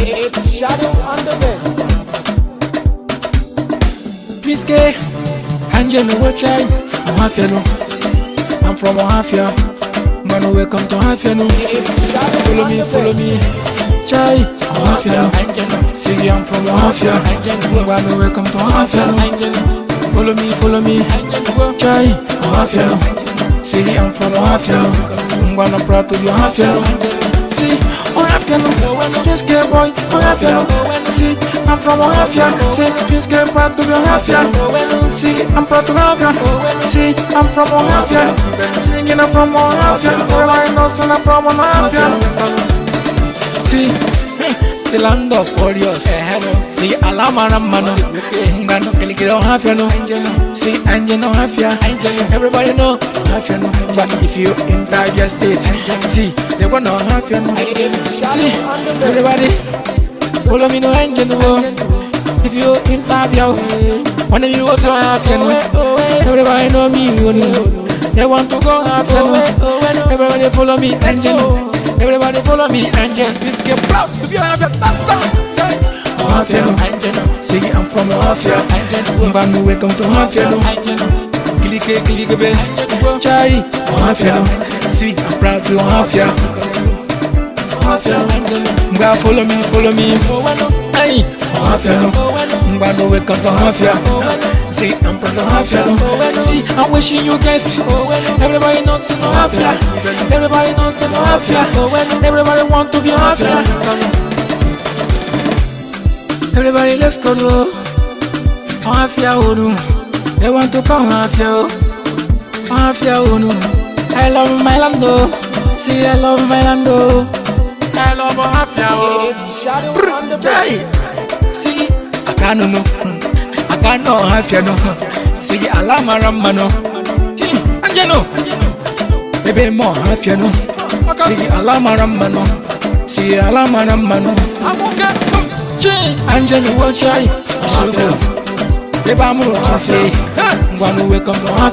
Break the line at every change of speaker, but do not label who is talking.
It's Shadow on the bed.
Miske, Angel no chai, Ohafia no. I'm from Ohafia. Man, welcome to Ohafia no.
It's Shadow
Follow
on
me,
the
follow
bed.
me. Chai, Ohafia no. Angel no. See, I'm from Ohafia. Angel no. Man, welcome to Ohafia no. Angel no. Follow me, follow me. Angel no. Chai, Ohafia no. See, I'm from Ohafia no. Man, I'm proud to be Ohafia no. See, Ohafia no. Miske boy, Ohafia no. See, I'm from Ohafia. See, Miske proud to be Ohafia. See, I'm proud to be Ohafia. See, I'm from Ohafia. Singing I'm from Ohafia. Everybody knows I'm from Ohafia. See, the land of warriors. See, Alamara Mano. Ngano Kelikiro Ohafia no. See, Angel Ohafia. Everybody know Ohafia no. But if you in Niger State, see, they want Ohafia no. See, everybody follow me no Angel no. If you in Tabia, one of you also Ohafia no. Everybody know me. They want to go Ohafia no. Everybody follow me Angel no. Everybody follow me Angel. Please get proud to be Ohafia. That's all. Ohafia no. Angel. See, I'm from Ohafia. Angel. Mbanu welcome to Ohafia no. Angel. Click be. Chai. Ohafia no. See, I'm proud to Ohafia. Ohafia no. Mga follow me. Hey. Ohafia no. Mbanu welcome to Ohafia. See, I'm proud to Ohafia no. See, I'm wishing you guys. Everybody knows Ohafia. Everybody knows Ohafia. Everybody want to be Ohafia. Everybody let's go to Ohafia Onu. They want to come Ohafia. Ohafia Onu. I love my land oh. See, I love my land oh. I love Ohafia oh.
It's Shadow on the bed.
See, I can't know. I can't know Ohafia no. See, Alamara Mano. See, Angelo. Baby more Ohafia no. See, Alamara Mano. See, Alamara Mano. Angelo watch I. Baby I'm Ohafia. One welcome to Ohafia.